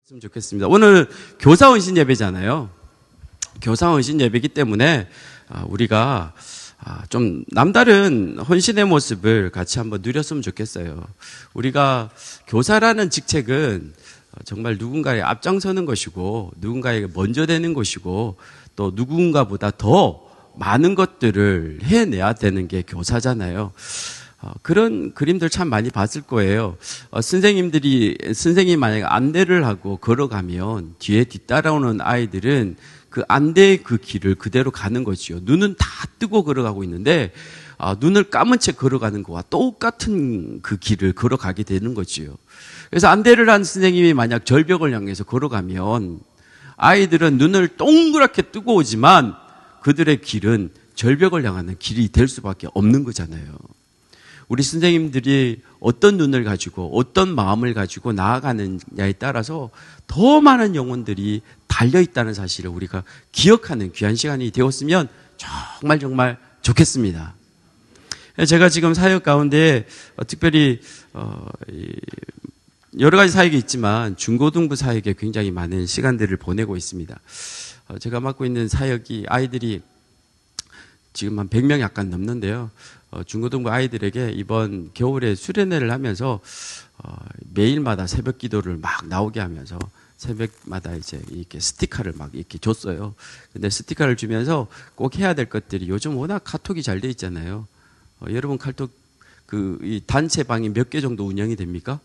했으면 좋겠습니다. 오늘 교사 헌신 예배잖아요. 교사 헌신 예배이기 때문에 우리가 좀 남다른 헌신의 모습을 같이 한번 누렸으면 좋겠어요. 우리가 교사라는 직책은 정말 누군가에 앞장서는 것이고 누군가에게 먼저 되는 것이고 또 누군가보다 더 많은 것들을 해내야 되는 게 교사잖아요. 그런 그림들 참 많이 봤을 거예요. 선생님이 만약에 안내를 하고 걸어가면 뒤에 뒤따라오는 아이들은 그 안대의 그 길을 그대로 가는 거지요. 눈은 다 뜨고 걸어가고 있는데 눈을 감은 채 걸어가는 거와 똑같은 그 길을 걸어가게 되는 거지요. 그래서 안대를 한 선생님이 만약 절벽을 향해서 걸어가면 아이들은 눈을 동그랗게 뜨고 오지만 그들의 길은 절벽을 향하는 길이 될 수밖에 없는 거잖아요. 우리 선생님들이 어떤 눈을 가지고 어떤 마음을 가지고 나아가느냐에 따라서 더 많은 영혼들이 달려있다는 사실을 우리가 기억하는 귀한 시간이 되었으면 정말 좋겠습니다. 제가 지금 사역 가운데 특별히 여러 가지 사역이 있지만 중고등부 사역에 굉장히 많은 시간들을 보내고 있습니다. 제가 맡고 있는 사역이 아이들이 지금 한 100명 약간 넘는데요. 중고등부 아이들에게 이번 겨울에 수련회를 하면서 매일마다 새벽 기도를 막 나오게 하면서 새벽마다 이제 이렇게 스티커를 막 이렇게 줬어요. 근데 스티커를 주면서 꼭 해야 될 것들이 요즘 워낙 카톡이 잘 돼 있잖아요. 여러분 카톡 이 단체 방이 몇 개 정도 운영이 됩니까?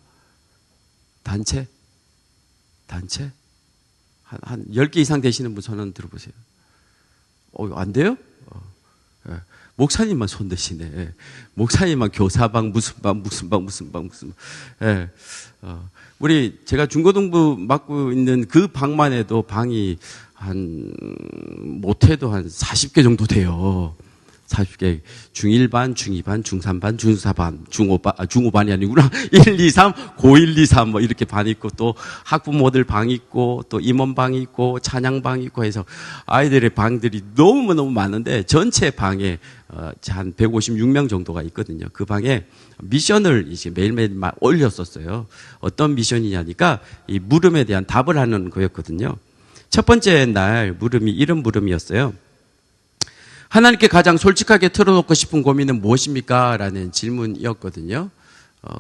단체? 한 10개 이상 되시는 분 손 한번 들어보세요. 안 돼요? 예. 목사님만 손 드시네. 예. 목사님만 교사방 무슨 방. 예. 제가 중고등부 맡고 있는 그 방만 해도 방이 못해도 한 40개 정도 돼요. 40개. 중1반, 중2반, 중3반, 중4반, 중5반이 아니구나. 1, 2, 3, 고1, 2, 3 뭐 이렇게 반 있고 또 학부모들 방 있고 또 임원방 있고 찬양방 있고 해서 아이들의 방들이 너무너무 많은데 전체 방에 한 156명 정도가 있거든요. 그 방에 미션을 이제 매일매일 올렸었어요. 어떤 미션이냐니까 이 물음에 대한 답을 하는 거였거든요. 첫 번째 날 이런 물음이었어요. 하나님께 가장 솔직하게 털어놓고 싶은 고민은 무엇입니까? 라는 질문이었거든요.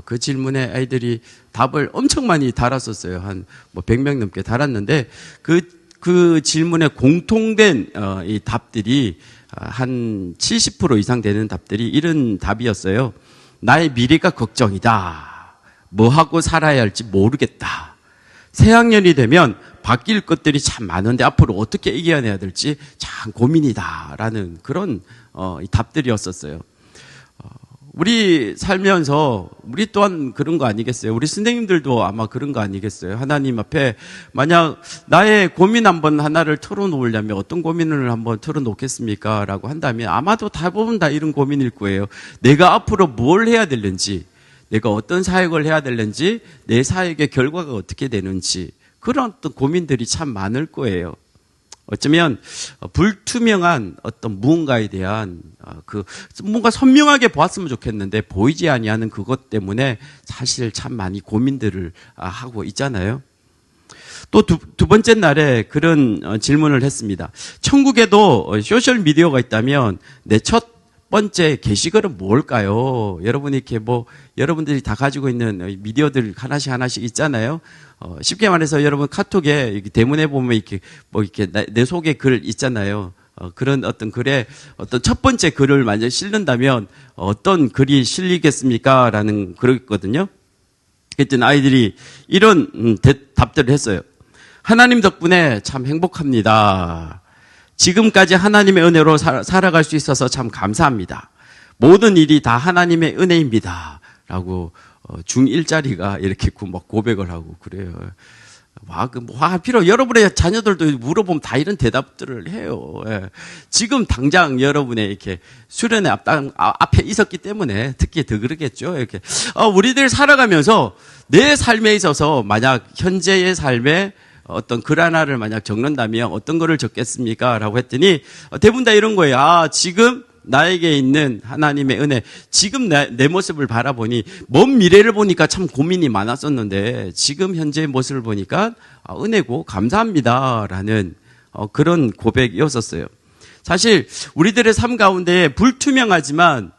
그 질문에 아이들이 답을 엄청 많이 달았었어요. 한 100명 넘게 달았는데 그 질문에 공통된 이 답들이 한 70% 이상 되는 답들이 이런 답이었어요. 나의 미래가 걱정이다. 뭐 하고 살아야 할지 모르겠다. 새학년이 되면 바뀔 것들이 참 많은데 앞으로 어떻게 이겨내야 될지 참 고민이다라는 그런 답들이었었어요. 우리 살면서 우리 또한 그런 거 아니겠어요? 우리 선생님들도 아마 그런 거 아니겠어요? 하나님 앞에 만약 나의 고민 한번 하나를 털어놓으려면 어떤 고민을 한번 털어놓겠습니까? 라고 한다면 아마도 대부분 다 이런 고민일 거예요. 내가 앞으로 뭘 해야 되는지, 내가 어떤 사역을 해야 되는지, 내 사역의 결과가 어떻게 되는지 그런 어떤 고민들이 참 많을 거예요. 어쩌면 불투명한 어떤 무언가에 대한 뭔가 선명하게 보았으면 좋겠는데 보이지 아니하는 그것 때문에 사실 참 많이 고민들을 하고 있잖아요. 또 두 번째 날에 그런 질문을 했습니다. 천국에도 소셜 미디어가 있다면 내 첫 번째 게시글은 뭘까요? 여러분이 이렇게 여러분들이 다 가지고 있는 미디어들 하나씩 있잖아요. 쉽게 말해서 여러분 카톡에 대문에 보면 이렇게 내 속에 글 있잖아요. 그런 어떤 글에 어떤 첫 번째 글을 만약 실는다면 어떤 글이 실리겠습니까? 라는 글이거든요. 그랬더니 아이들이 이런 답들을 했어요. 하나님 덕분에 참 행복합니다. 지금까지 하나님의 은혜로 살아갈 수 있어서 참 감사합니다. 모든 일이 다 하나님의 은혜입니다. 라고 중1짜리가 이렇게 막 고백을 하고 그래요. 여러분의 자녀들도 물어보면 다 이런 대답들을 해요. 예. 지금 당장 여러분의 이렇게 수련회 앞에 있었기 때문에 특히 더 그러겠죠. 이렇게 우리들 살아가면서 내 삶에 있어서 만약 현재의 삶에 어떤 글 하나를 만약 적는다면 어떤 거를 적겠습니까? 라고 했더니 대부분 다 이런 거예요. 지금 나에게 있는 하나님의 은혜, 지금 내 모습을 바라보니 먼 미래를 보니까 참 고민이 많았었는데 지금 현재의 모습을 보니까 은혜고 감사합니다라는 그런 고백이었었어요. 사실 우리들의 삶 가운데 불투명하지만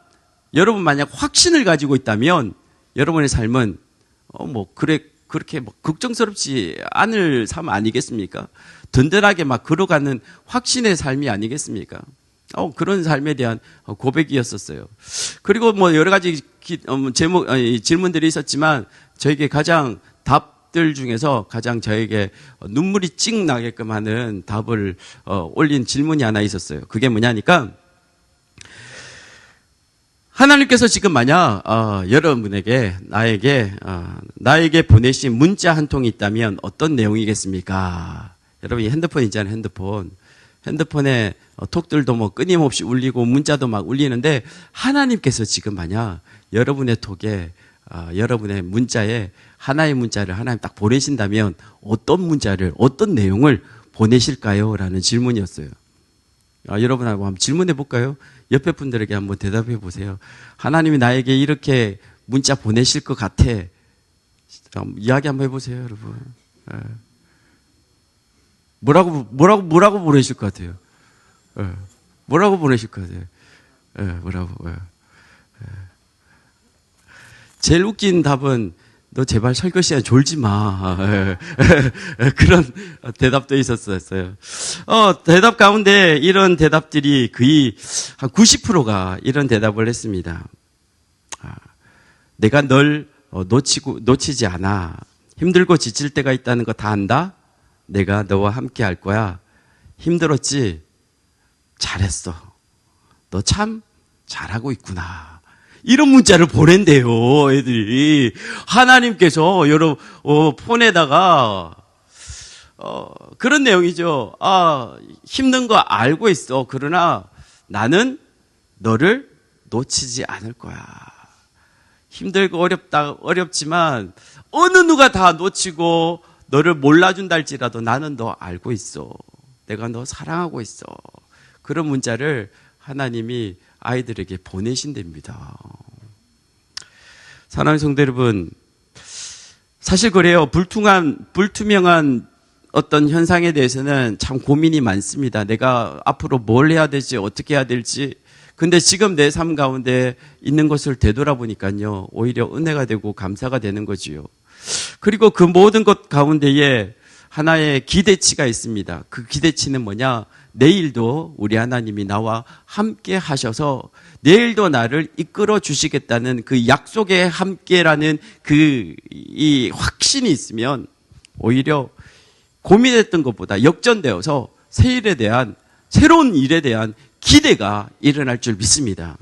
여러분 만약 확신을 가지고 있다면 여러분의 삶은 그렇게 걱정스럽지 않을 삶 아니겠습니까? 든든하게 막 걸어가는 확신의 삶이 아니겠습니까? 그런 삶에 대한 고백이었었어요. 그리고 여러 가지 질문들이 있었지만 저에게 가장 답들 중에서 가장 저에게 눈물이 찍 나게끔 하는 답을 올린 질문이 하나 있었어요. 그게 뭐냐니까 하나님께서 지금 만약 여러분에게 나에게 보내신 문자 한 통이 있다면 어떤 내용이겠습니까? 여러분 핸드폰 있잖아요. 핸드폰에 톡들도 끊임없이 울리고 문자도 막 울리는데 하나님께서 지금 만약 여러분의 톡에 여러분의 문자에 하나의 문자를 하나님 딱 보내신다면 어떤 문자를 어떤 내용을 보내실까요? 라는 질문이었어요. 여러분하고 한번 질문해 볼까요? 옆에 분들에게 한번 대답해 보세요. 하나님이 나에게 이렇게 문자 보내실 것 같아. 이야기 한번 해보세요, 여러분. 뭐라고 보내실 것 같아요? 뭐라고 보내실 것 같아요? 제일 웃긴 답은 너 제발 설교 시간에 졸지 마. 그런 대답도 있었어요. 대답 가운데 이런 대답들이 거의 한 90%가 이런 대답을 했습니다. 내가 널 놓치지 않아. 힘들고 지칠 때가 있다는 거 다 안다? 내가 너와 함께 할 거야. 힘들었지? 잘했어. 너 참 잘하고 있구나. 이런 문자를 보낸대요, 애들이. 하나님께서 여러분 폰에다가 그런 내용이죠. 힘든 거 알고 있어. 그러나 나는 너를 놓치지 않을 거야. 힘들고 어렵지만 어느 누가 다 놓치고 너를 몰라준다 할지라도 나는 너 알고 있어. 내가 너 사랑하고 있어. 그런 문자를 하나님이 아이들에게 보내신답니다. 사랑하는 성도 여러분, 사실 그래요. 불투명한 어떤 현상에 대해서는 참 고민이 많습니다. 내가 앞으로 뭘 해야 될지, 어떻게 해야 될지. 근데 지금 내 삶 가운데 있는 것을 되돌아보니까요, 오히려 은혜가 되고 감사가 되는 거지요. 그리고 그 모든 것 가운데에 하나의 기대치가 있습니다. 그 기대치는 뭐냐? 내일도 우리 하나님이 나와 함께 하셔서 내일도 나를 이끌어 주시겠다는 그 약속의 함께라는 이 확신이 있으면 오히려 고민했던 것보다 역전되어서 새로운 일에 대한 기대가 일어날 줄 믿습니다.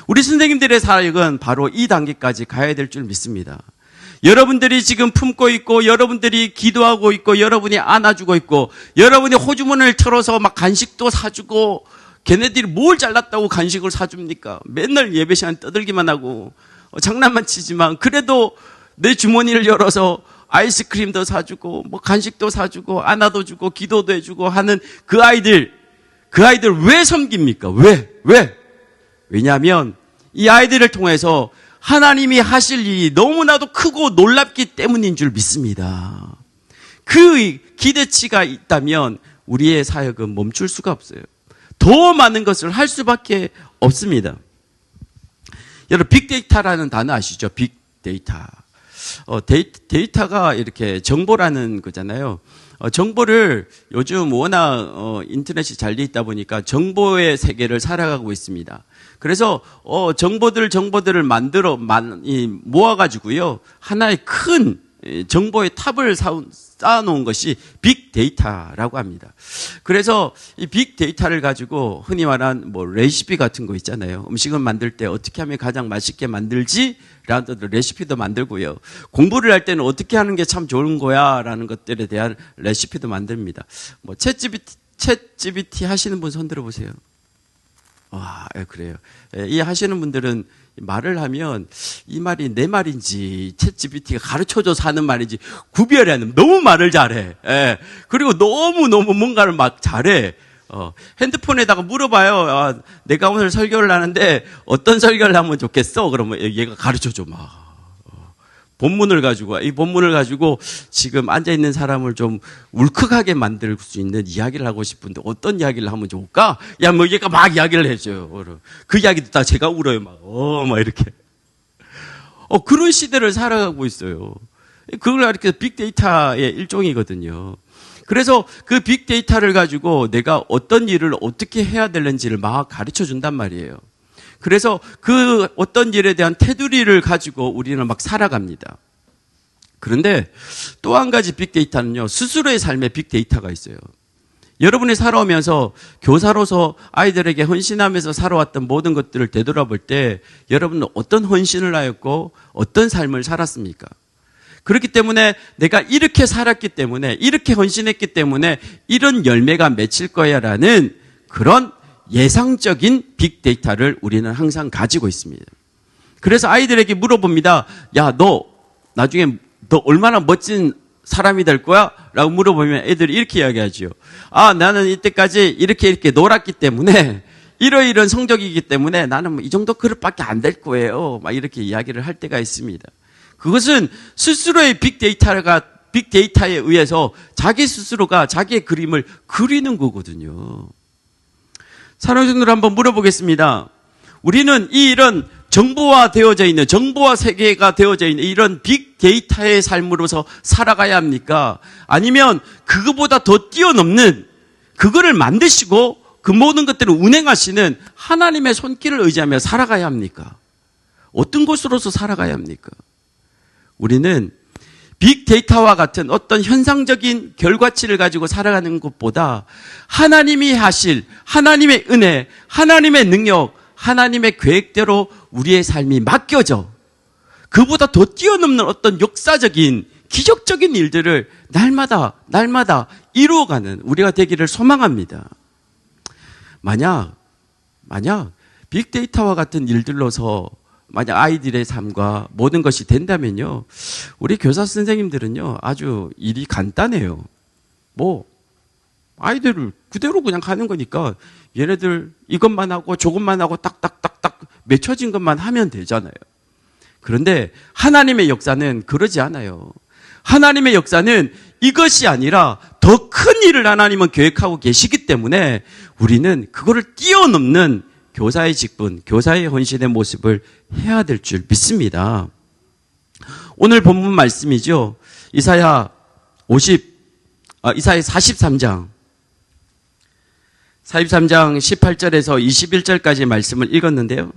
우리 선생님들의 사역은 바로 이 단계까지 가야 될 줄 믿습니다. 여러분들이 지금 품고 있고 여러분들이 기도하고 있고 여러분이 안아주고 있고 여러분이 호주머니를 털어서 막 간식도 사주고 걔네들이 뭘 잘났다고 간식을 사줍니까? 맨날 예배 시간 떠들기만 하고 장난만 치지만 그래도 내 주머니를 열어서 아이스크림도 사주고 뭐 간식도 사주고 안아도 주고 기도도 해주고 하는 그 아이들 왜 섬깁니까? 왜? 왜냐하면 이 아이들을 통해서 하나님이 하실 일이 너무나도 크고 놀랍기 때문인 줄 믿습니다. 그 기대치가 있다면 우리의 사역은 멈출 수가 없어요. 더 많은 것을 할 수밖에 없습니다. 여러분 빅데이터라는 단어 아시죠? 빅데이터. 데이터가 이렇게 정보라는 거잖아요. 정보를 요즘 워낙 인터넷이 잘 돼 있다 보니까 정보의 세계를 살아가고 있습니다. 그래서 정보들을 모아가지고요 하나의 큰 정보의 탑을 쌓아놓은 것이 빅데이터라고 합니다. 그래서 이 빅데이터를 가지고 흔히 말한 레시피 같은 거 있잖아요. 음식을 만들 때 어떻게 하면 가장 맛있게 만들지? 라는 레시피도 만들고요. 공부를 할 때는 어떻게 하는 게 참 좋은 거야? 라는 것들에 대한 레시피도 만듭니다. 챗GPT 하시는 분 손 들어보세요. 그래요. 이 하시는 분들은 말을 하면 이 말이 내 말인지 챗GPT가 가르쳐줘서 하는 말인지 구별이 안 돼. 너무 말을 잘해. 그리고 너무 뭔가를 막 잘해. 핸드폰에다가 물어봐요. 내가 오늘 설교를 하는데 어떤 설교를 하면 좋겠어? 그러면 얘가 가르쳐줘, 막. 본문을 가지고, 이 본문을 가지고 지금 앉아있는 사람을 좀 울컥하게 만들 수 있는 이야기를 하고 싶은데 어떤 이야기를 하면 좋을까? 야, 뭐 얘가 막 이야기를 해줘요. 그 이야기 듣다가 제가 울어요, 막. 막 이렇게. 그런 시대를 살아가고 있어요. 그걸 이렇게 빅데이터의 일종이거든요. 그래서 그 빅데이터를 가지고 내가 어떤 일을 어떻게 해야 되는지를 막 가르쳐 준단 말이에요. 그래서 그 어떤 일에 대한 테두리를 가지고 우리는 막 살아갑니다. 그런데 또 한 가지 빅데이터는요, 스스로의 삶의 빅데이터가 있어요. 여러분이 살아오면서 교사로서 아이들에게 헌신하면서 살아왔던 모든 것들을 되돌아볼 때 여러분은 어떤 헌신을 하였고 어떤 삶을 살았습니까? 그렇기 때문에 내가 이렇게 살았기 때문에, 이렇게 헌신했기 때문에 이런 열매가 맺힐 거야라는 그런 예상적인 빅데이터를 우리는 항상 가지고 있습니다. 그래서 아이들에게 물어봅니다. 야, 너 나중에 너 얼마나 멋진 사람이 될 거야? 라고 물어보면 애들이 이렇게 이야기하죠. 나는 이때까지 이렇게 놀았기 때문에 이러이런 성적이기 때문에 나는 뭐 이 정도 그릇밖에 안 될 거예요. 막 이렇게 이야기를 할 때가 있습니다. 그것은 스스로의 빅데이터에 의해서 자기 스스로가 자기의 그림을 그리는 거거든요. 사랑하는 성도들 한번 물어보겠습니다. 우리는 이런 정보화 세계가 되어져 있는 이런 빅데이터의 삶으로서 살아가야 합니까? 아니면 그거보다 더 뛰어넘는 그거를 만드시고 그 모든 것들을 운행하시는 하나님의 손길을 의지하며 살아가야 합니까? 어떤 것으로서 살아가야 합니까? 우리는 빅데이터와 같은 어떤 현상적인 결과치를 가지고 살아가는 것보다 하나님이 하실 하나님의 은혜, 하나님의 능력, 하나님의 계획대로 우리의 삶이 맡겨져 그보다 더 뛰어넘는 어떤 역사적인 기적적인 일들을 날마다 이루어가는 우리가 되기를 소망합니다. 만약 빅데이터와 같은 일들로서 만약 아이들의 삶과 모든 것이 된다면요, 우리 교사 선생님들은요, 아주 일이 간단해요. 아이들을 그대로 그냥 가는 거니까 얘네들 이것만 하고 저것만 하고 딱딱딱딱 맺혀진 것만 하면 되잖아요. 그런데 하나님의 역사는 그러지 않아요. 하나님의 역사는 이것이 아니라 더 큰 일을 하나님은 계획하고 계시기 때문에 우리는 그거를 뛰어넘는 교사의 직분, 교사의 헌신의 모습을 해야 될 줄 믿습니다. 오늘 본문 말씀이죠. 이사야 43장 18절에서 21절까지 말씀을 읽었는데요.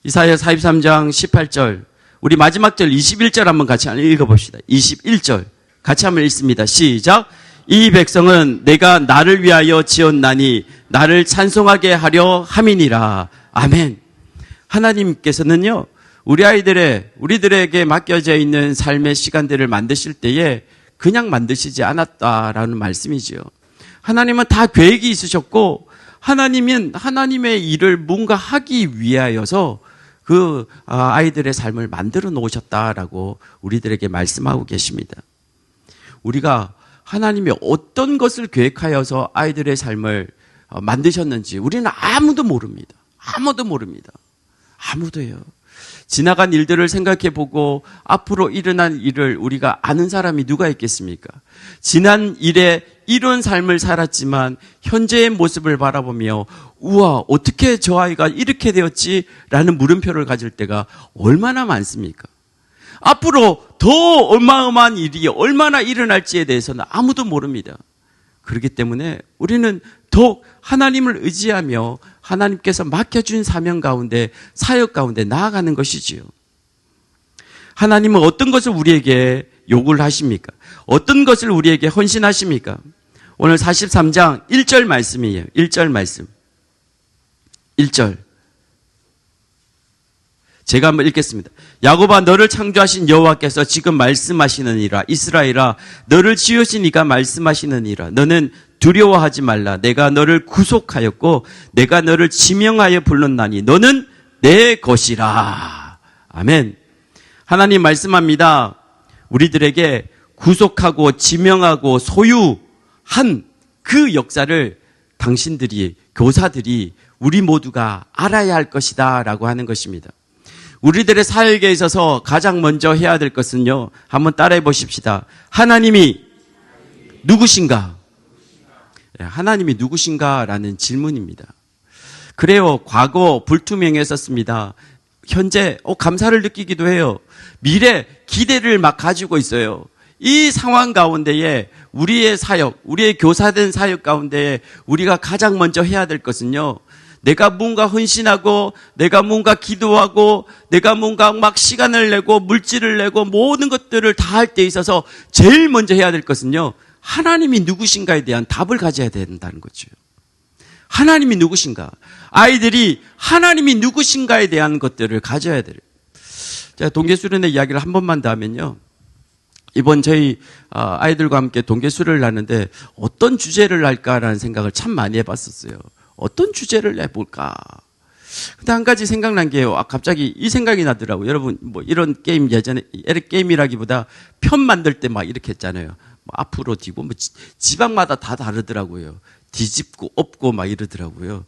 이사야 43장 18절, 우리 마지막 절 21절 한번 같이 읽어봅시다. 21절 같이 한번 읽습니다. 시작. 이 백성은 내가 나를 위하여 지었나니 나를 찬송하게 하려 함이니라. 아멘. 하나님께서는요, 우리들에게 맡겨져 있는 삶의 시간들을 만드실 때에 그냥 만드시지 않았다라는 말씀이지요. 하나님은 다 계획이 있으셨고, 하나님은 하나님의 일을 뭔가 하기 위하여서 그 아이들의 삶을 만들어 놓으셨다라고 우리들에게 말씀하고 계십니다. 우리가 하나님이 어떤 것을 계획하여서 아이들의 삶을 만드셨는지 우리는 아무도 모릅니다. 아무도요. 지나간 일들을 생각해 보고 앞으로 일어날 일을 우리가 아는 사람이 누가 있겠습니까? 지난 일에 이런 삶을 살았지만 현재의 모습을 바라보며 우와, 어떻게 저 아이가 이렇게 되었지? 라는 물음표를 가질 때가 얼마나 많습니까? 앞으로 더 어마어마한 일이 얼마나 일어날지에 대해서는 아무도 모릅니다. 그렇기 때문에 우리는 더욱 하나님을 의지하며 하나님께서 맡겨준 사명 가운데, 사역 가운데 나아가는 것이지요. 하나님은 어떤 것을 우리에게 요구를 하십니까? 어떤 것을 우리에게 헌신하십니까? 오늘 43장 1절 말씀이에요. 1절 말씀. 1절. 제가 한번 읽겠습니다. 야곱아, 너를 창조하신 여호와께서 지금 말씀하시느니라. 이스라엘아, 너를 지으신 이가 말씀하시느니라. 너는 두려워하지 말라. 내가 너를 구속하였고 내가 너를 지명하여 불렀나니 너는 내 것이라. 아멘. 하나님 말씀합니다. 우리들에게 구속하고 지명하고 소유한 그 역사를 당신들이, 교사들이 우리 모두가 알아야 할 것이다 라고 하는 것입니다. 우리들의 사역에 있어서 가장 먼저 해야 될 것은요, 한번 따라해 보십시다. 하나님이 누구신가? 하나님이 누구신가라는 질문입니다. 그래요. 과거 불투명했었습니다. 현재 감사를 느끼기도 해요. 미래 기대를 막 가지고 있어요. 이 상황 가운데에 우리의 사역, 우리의 교사된 사역 가운데에 우리가 가장 먼저 해야 될 것은요, 내가 뭔가 헌신하고, 내가 뭔가 기도하고, 내가 뭔가 막 시간을 내고, 물질을 내고, 모든 것들을 다 할 때 있어서 제일 먼저 해야 될 것은요, 하나님이 누구신가에 대한 답을 가져야 된다는 거죠. 하나님이 누구신가? 아이들이 하나님이 누구신가에 대한 것들을 가져야 돼요. 제가 동계수련회 이야기를 한 번만 더 하면요, 이번 저희 아이들과 함께 동계수련을 하는데 어떤 주제를 할까라는 생각을 참 많이 해봤었어요. 어떤 주제를 내볼까? 근데 한 가지 생각난 게요. 갑자기 이 생각이 나더라고요. 여러분, 뭐 이런 게임 예전에, 게임이라기보다 편 만들 때 막 이렇게 했잖아요. 뭐 앞으로 뒤고, 뭐 지방마다 다 다르더라고요. 뒤집고, 엎고 막 이러더라고요.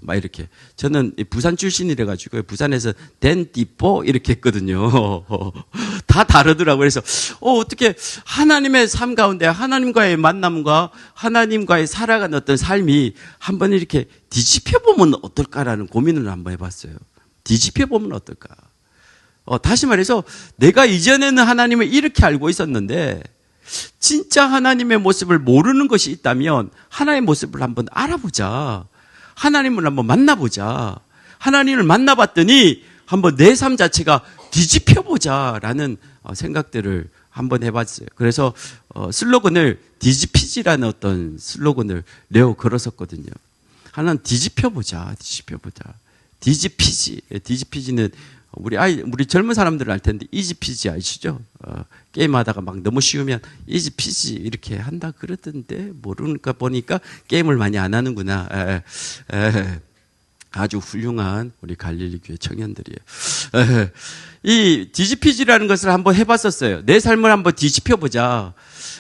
막 이렇게. 저는 부산 출신이래가지고, 부산에서 댄디뽀 이렇게 했거든요. 다 다르더라고요. 그래서, 어떻게 하나님의 삶 가운데 하나님과의 만남과 하나님과의 살아가는 어떤 삶이 한번 이렇게 뒤집혀보면 어떨까라는 고민을 한번 해봤어요. 뒤집혀보면 어떨까. 다시 말해서, 내가 이전에는 하나님을 이렇게 알고 있었는데, 진짜 하나님의 모습을 모르는 것이 있다면 하나님의 모습을 한번 알아보자. 하나님을 한번 만나보자. 하나님을 만나봤더니 한번 내 삶 자체가 뒤집혀보자라는 생각들을 한번 해봤어요. 그래서 슬로건을 뒤집히지라는 어떤 슬로건을 내어 걸었었거든요. 하나는 뒤집혀보자. 뒤집히지는 우리 젊은 사람들은 알 텐데, 이지피지 아시죠? 게임하다가 막 너무 쉬우면 이지피지 이렇게 한다 그러던데, 모르니까 보니까 게임을 많이 안 하는구나. 아주 훌륭한 우리 갈릴리 교회 청년들이에요. 이 뒤집히지라는 것을 한번 해봤었어요. 내 삶을 한번 뒤집혀보자.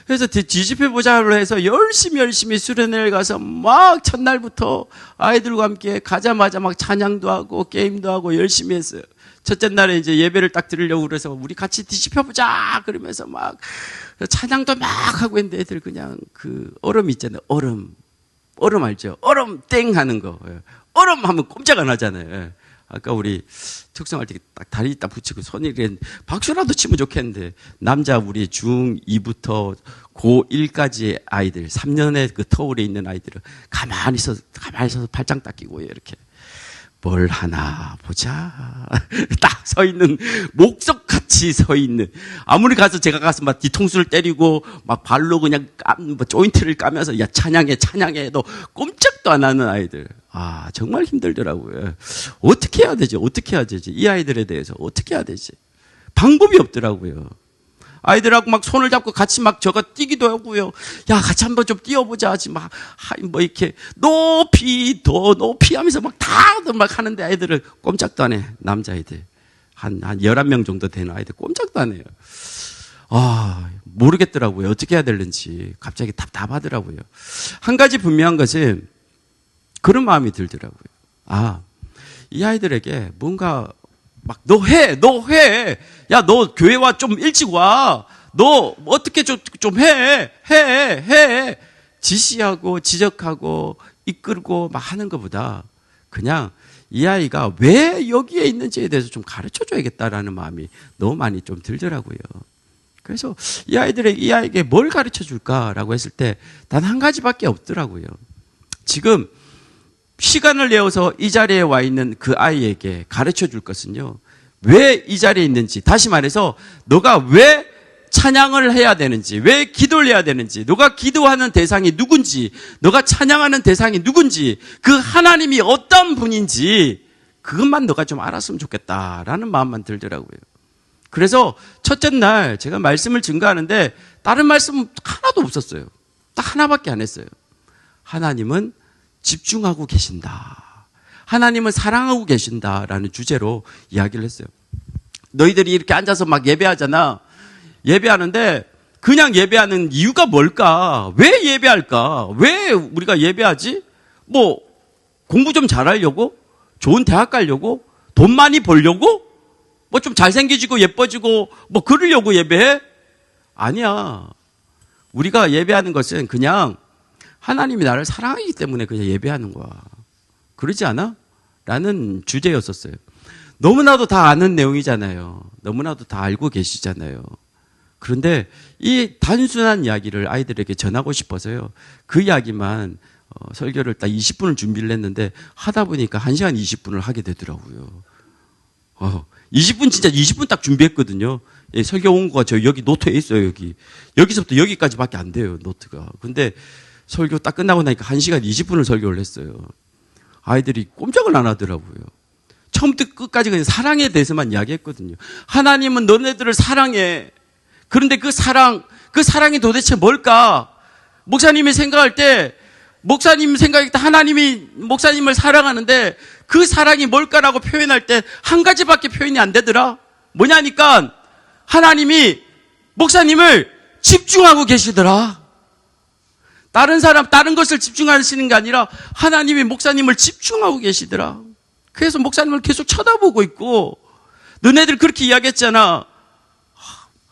그래서 뒤집혀보자로 해서 열심히 수련회를 가서 막 첫날부터 아이들과 함께 가자마자 막 찬양도 하고 게임도 하고 열심히 했어요. 첫째 날에 이제 예배를 딱 드리려고 그래서 우리 같이 뒤집혀보자 그러면서 막 찬양도 막 하고 했는데, 애들 그냥 그 얼음 있잖아요. 얼음 알죠? 얼음 땡 하는 거. 얼음 하면 꼼짝 안 하잖아요. 아까 우리 특성할 때 딱 다리 딱 붙이고 손이 박수라도 치면 좋겠는데, 남자 우리 중2부터 고1까지 아이들, 3년의 그 터울에 있는 아이들은 가만히 서서 팔짱 딱 끼고 이렇게 뭘 하나 보자. 딱 서 있는, 목석같이 서 있는. 아무리 가서 제가 가서 막 뒤통수를 때리고 막 발로 그냥 조인트를 까면서 야 찬양해 너 꼼짝도 안 하는 아이들. 정말 힘들더라고요. 어떻게 해야 되지? 이 아이들에 대해서 어떻게 해야 되지? 방법이 없더라고요. 아이들하고 막 손을 잡고 같이 막 저가 뛰기도 하고요. 야, 같이 한번 좀 뛰어보자 하지 막, 뭐 이렇게 높이 하면서 막 다들 막 하는데 아이들을 꼼짝도 안 해. 남자아이들. 한 11명 정도 되는 아이들 꼼짝도 안 해요. 모르겠더라고요. 어떻게 해야 되는지. 갑자기 답답하더라고요. 한 가지 분명한 것은 그런 마음이 들더라고요. 이 아이들에게 뭔가 막 너 해. 야, 너 교회 와 좀 일찍 와. 너 어떻게 좀 해. 지시하고 지적하고 이끌고 막 하는 것보다 그냥 이 아이가 왜 여기에 있는지에 대해서 좀 가르쳐 줘야겠다라는 마음이 너무 많이 좀 들더라고요. 그래서 이 아이에게 뭘 가르쳐 줄까라고 했을 때 단 한 가지밖에 없더라고요. 지금 시간을 내어서 이 자리에 와 있는 그 아이에게 가르쳐 줄 것은요, 왜 이 자리에 있는지, 다시 말해서 너가 왜 찬양을 해야 되는지, 왜 기도를 해야 되는지, 너가 기도하는 대상이 누군지, 너가 찬양하는 대상이 누군지, 그 하나님이 어떤 분인지 그것만 너가 좀 알았으면 좋겠다라는 마음만 들더라고요. 그래서 첫째 날 제가 말씀을 증거하는데 다른 말씀 하나도 없었어요. 딱 하나밖에 안 했어요. 하나님은 집중하고 계신다. 하나님은 사랑하고 계신다라는 주제로 이야기를 했어요. 너희들이 이렇게 앉아서 막 예배하잖아. 예배하는데 그냥 예배하는 이유가 뭘까? 왜 예배할까? 왜 우리가 예배하지? 뭐 공부 좀 잘하려고? 좋은 대학 가려고? 돈 많이 벌려고? 뭐 좀 잘생겨지고 예뻐지고 뭐 그러려고 예배해? 아니야. 우리가 예배하는 것은 그냥 하나님이 나를 사랑하기 때문에 그냥 예배하는 거야. 그러지 않아? 라는 주제였었어요. 너무나도 다 아는 내용이잖아요. 너무나도 다 알고 계시잖아요. 그런데 이 단순한 이야기를 아이들에게 전하고 싶어서요. 그 이야기만 설교를 딱 20분을 준비를 했는데 하다 보니까 1시간 20분을 하게 되더라고요. 20분 진짜 20분 딱 준비했거든요. 예, 설교 온거가 저 여기 노트에 있어요. 여기서부터 여기까지밖에 안 돼요. 노트가. 근데 설교 딱 끝나고 나니까 1시간 20분을 설교를 했어요. 아이들이 꼼짝을 안 하더라고요. 처음부터 끝까지 그냥 사랑에 대해서만 이야기했거든요. 하나님은 너네들을 사랑해. 그런데 그 사랑이 도대체 뭘까? 목사님이 생각할 때 하나님이 목사님을 사랑하는데 그 사랑이 뭘까라고 표현할 때 한 가지밖에 표현이 안 되더라. 뭐냐니까 하나님이 목사님을 집중하고 계시더라. 다른 것을 집중하시는 게 아니라 하나님이 목사님을 집중하고 계시더라. 그래서 목사님을 계속 쳐다보고 있고, 너네들 그렇게 이야기했잖아.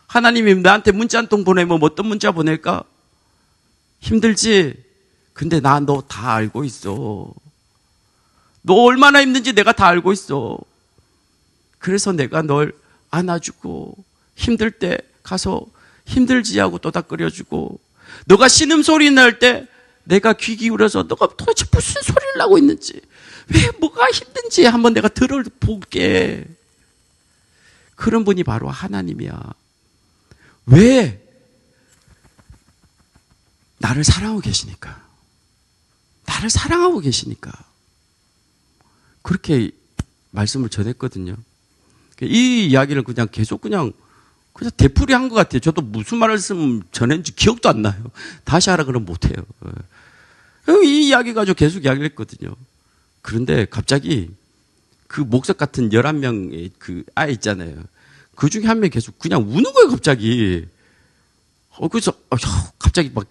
하나님이 나한테 문자 한 통 보내면 어떤 문자 보낼까? 힘들지? 근데 나 너 다 알고 있어. 너 얼마나 힘든지 내가 다 알고 있어. 그래서 내가 널 안아주고 힘들 때 가서 힘들지 하고 또닥거려주고, 너가 신음소리 날 때 내가 귀 기울여서 너가 도대체 무슨 소리를 하고 있는지, 왜 뭐가 힘든지 한번 내가 들어볼게. 그런 분이 바로 하나님이야. 왜? 나를 사랑하고 계시니까. 나를 사랑하고 계시니까. 그렇게 말씀을 전했거든요. 이 이야기를 그냥 계속 그냥 되풀이 한 것 같아요. 저도 무슨 말씀 전했는지 기억도 안 나요. 다시 하라 그러면 못해요. 이 이야기 가지고 계속 이야기를 했거든요. 그런데 갑자기 그 목석 같은 11명의 그 아이 있잖아요. 그 중에 한 명이 계속 그냥 우는 거예요, 갑자기. 그래서 갑자기 막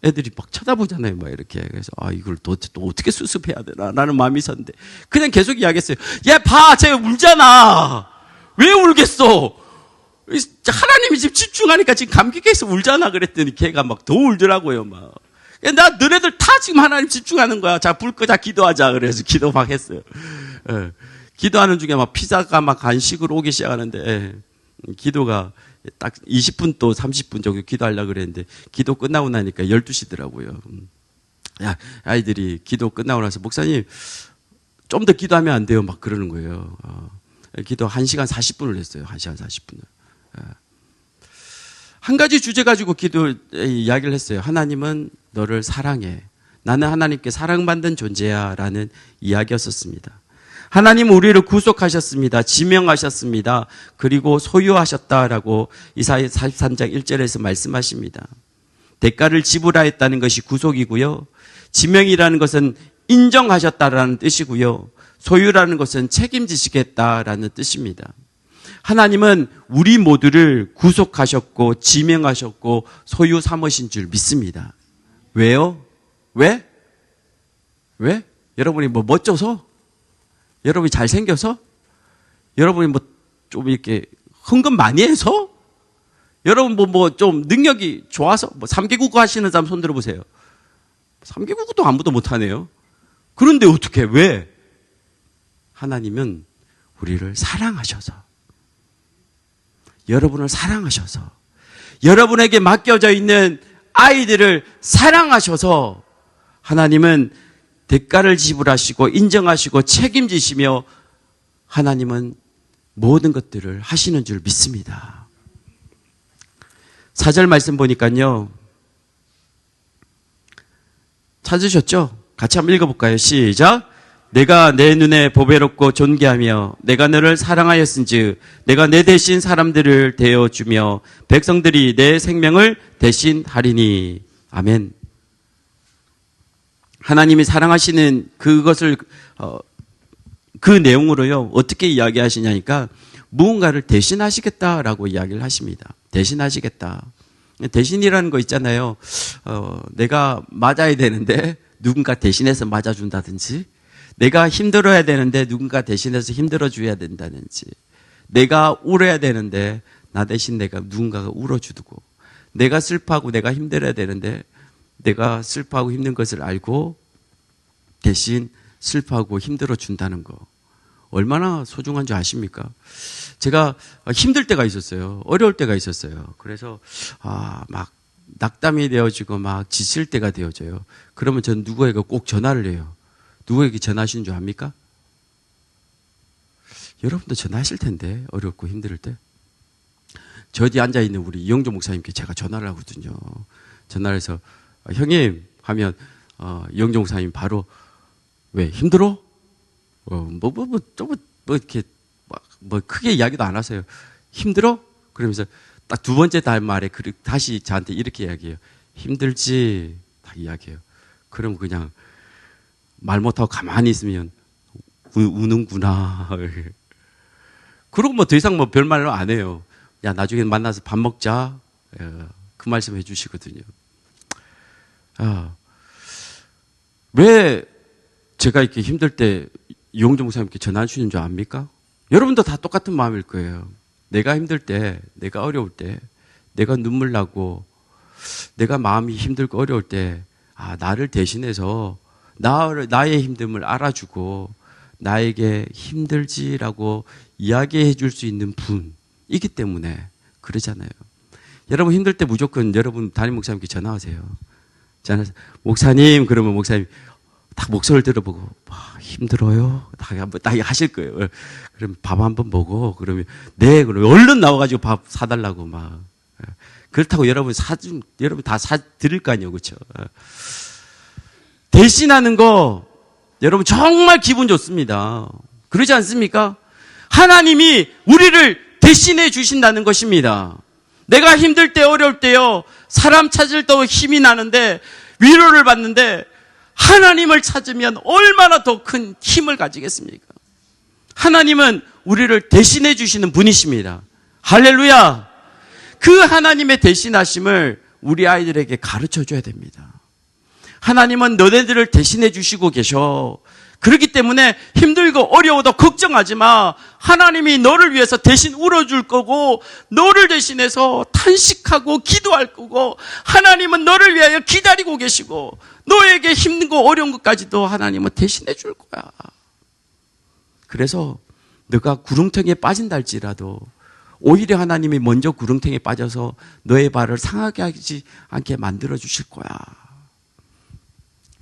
애들이 막 쳐다보잖아요, 막 이렇게. 그래서 이걸 도대체 또 어떻게 수습해야 되나 라는 마음이 있었는데 그냥 계속 이야기했어요. 얘 봐, 쟤 울잖아. 왜 울겠어? 하나님이 지금 집중하니까 지금 감격해서 울잖아. 그랬더니 걔가 막 더 울더라고요, 막. 너네들 다 지금 하나님 집중하는 거야. 자, 불 끄자, 기도하자. 그래서 기도 막 했어요. 예. 기도하는 중에 막 피자가 막 간식으로 오기 시작하는데, 기도가 딱 20분 또 30분 정도 기도하려고 그랬는데, 기도 끝나고 나니까 12시더라고요. 아이들이 기도 끝나고 나서, 목사님, 좀 더 기도하면 안 돼요. 막 그러는 거예요. 기도 1시간 40분을 했어요. 1시간 40분을. 한 가지 주제 가지고 이야기를 했어요. 하나님은 너를 사랑해. 나는 하나님께 사랑받는 존재야. 라는 이야기였었습니다. 하나님은 우리를 구속하셨습니다. 지명하셨습니다. 그리고 소유하셨다라고 이사야 43장 1절에서 말씀하십니다. 대가를 지불하였다는 것이 구속이고요. 지명이라는 것은 인정하셨다라는 뜻이고요. 소유라는 것은 책임지시겠다라는 뜻입니다. 하나님은 우리 모두를 구속하셨고 지명하셨고 소유 삼으신 줄 믿습니다. 왜요? 왜? 여러분이 뭐 멋져서? 여러분이 잘생겨서? 여러분이 뭐 좀 이렇게 헌금 많이 해서? 여러분 뭐 좀 능력이 좋아서? 뭐 3개 국어 하시는 사람 손 들어보세요. 3개 국어도 아무도 못하네요. 그런데 어떻게? 왜? 하나님은 우리를 사랑하셔서, 여러분을 사랑하셔서, 여러분에게 맡겨져 있는 아이들을 사랑하셔서 하나님은 대가를 지불하시고 인정하시고 책임지시며 하나님은 모든 것들을 하시는 줄 믿습니다. 4절 말씀 보니까요. 찾으셨죠? 같이 한번 읽어볼까요? 시작. 내가 내 눈에 보배롭고 존귀하며 내가 너를 사랑하였은즉 내가 내 대신 사람들을 대어주며 백성들이 내 생명을 대신하리니. 아멘. 하나님이 사랑하시는 그것을 그 내용으로요. 어떻게 이야기하시냐니까 무언가를 대신하시겠다라고 이야기를 하십니다. 대신하시겠다. 대신이라는 거 있잖아요. 내가 맞아야 되는데 누군가 대신해서 맞아준다든지, 내가 힘들어야 되는데 누군가 대신해서 힘들어줘야 된다든지, 내가 울어야 되는데 나 대신 누군가가 울어주고, 내가 슬퍼하고 내가 힘들어야 되는데 내가 슬퍼하고 힘든 것을 알고 대신 슬퍼하고 힘들어 준다는 거 얼마나 소중한 줄 아십니까? 제가 힘들 때가 있었어요. 어려울 때가 있었어요. 그래서 막 낙담이 되어지고 막 지칠 때가 되어져요. 그러면 전 누구에게 꼭 전화를 해요. 누구에게 전화하시는 줄 압니까? 여러분도 전화하실 텐데, 어렵고 힘들 때. 저 뒤에 앉아있는 우리 이영조 목사님께 제가 전화를 하거든요. 전화를 해서 형님 하면 이영조 목사님 바로 왜 힘들어? 이렇게 크게 이야기도 안 하세요. 힘들어? 그러면서 딱 두 번째 말에 다시 저한테 이렇게 이야기해요. 힘들지? 딱 이야기해요. 그럼 그냥 말 못하고 가만히 있으면 우는구나. 그러고 뭐 더 이상 뭐 별말로 안 해요. 야, 나중에 만나서 밥 먹자. 그 말씀 해주시거든요. 왜 제가 이렇게 힘들 때 이용조 목사님께 전화 주시는 줄 압니까? 여러분도 다 똑같은 마음일 거예요. 내가 힘들 때, 내가 어려울 때, 내가 눈물 나고, 내가 마음이 힘들고 어려울 때, 나를 대신해서 나의 힘듦을 알아주고 나에게 힘들지라고 이야기해 줄 수 있는 분이기 때문에 그러잖아요. 여러분 힘들 때 무조건 여러분 담임 목사님께 전화하세요. 전화해서 목사님, 그러면 목사님 딱 목소리를 들어보고 힘들어요? 딱 하실 거예요. 그럼 밥 한번 보고 그러면 네, 그러면 얼른 나와가지고 밥 사달라고 막. 그렇다고 여러분 다 사드릴 거 아니에요, 그렇죠? 대신하는 거 여러분 정말 기분 좋습니다. 그러지 않습니까? 하나님이 우리를 대신해 주신다는 것입니다. 내가 힘들 때 어려울 때요, 사람 찾을 때 힘이 나는데 위로를 받는데 하나님을 찾으면 얼마나 더 큰 힘을 가지겠습니까? 하나님은 우리를 대신해 주시는 분이십니다. 할렐루야! 그 하나님의 대신하심을 우리 아이들에게 가르쳐 줘야 됩니다. 하나님은 너네들을 대신해 주시고 계셔. 그렇기 때문에 힘들고 어려워도 걱정하지 마. 하나님이 너를 위해서 대신 울어줄 거고, 너를 대신해서 탄식하고 기도할 거고, 하나님은 너를 위하여 기다리고 계시고, 너에게 힘들고 어려운 것까지도 하나님은 대신해 줄 거야. 그래서 너가 구렁텅이에 빠진다 할지라도 오히려 하나님이 먼저 구렁텅이에 빠져서 너의 발을 상하게 하지 않게 만들어 주실 거야.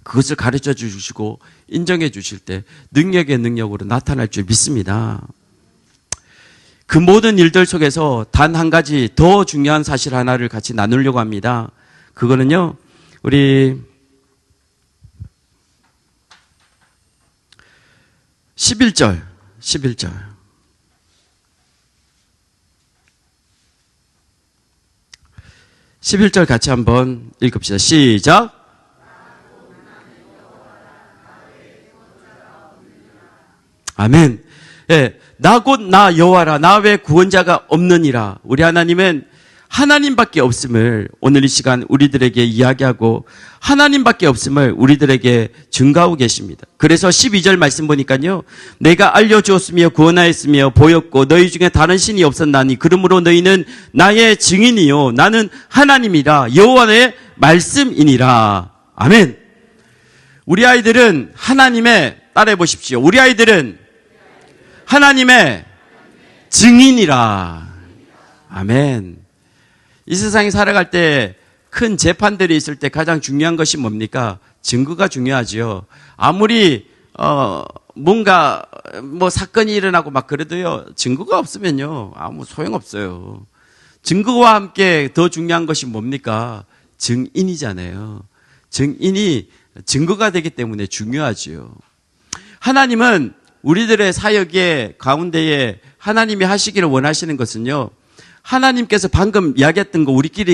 그것을 가르쳐 주시고 인정해 주실 때 능력의 능력으로 나타날 줄 믿습니다. 그 모든 일들 속에서 단 한 가지 더 중요한 사실 하나를 같이 나누려고 합니다. 그거는요, 우리 11절 11절 같이 한번 읽읍시다. 시작. 아멘. 예, 나 곧 나 여호와라. 나 외 구원자가 없느니라. 우리 하나님은 하나님밖에 없음을 오늘 이 시간 우리들에게 이야기하고 하나님밖에 없음을 우리들에게 증거하고 계십니다. 그래서 12절 말씀 보니까요, 내가 알려주었으며 구원하였으며 보였고 너희 중에 다른 신이 없었나니 그러므로 너희는 나의 증인이요 나는 하나님이라 여호와의 말씀이니라. 아멘. 우리 아이들은 하나님의, 따라해 보십시오, 우리 아이들은 하나님의 증인이라. 아멘. 이 세상에 살아갈 때 큰 재판들이 있을 때 가장 중요한 것이 뭡니까? 증거가 중요하지요. 아무리 뭔가 사건이 일어나고 막 그래도요, 증거가 없으면요 아무 소용없어요. 증거와 함께 더 중요한 것이 뭡니까? 증인이잖아요. 증인이 증거가 되기 때문에 중요하지요. 하나님은 우리들의 사역의 가운데에 하나님이 하시기를 원하시는 것은요, 하나님께서 방금 이야기했던 거 우리끼리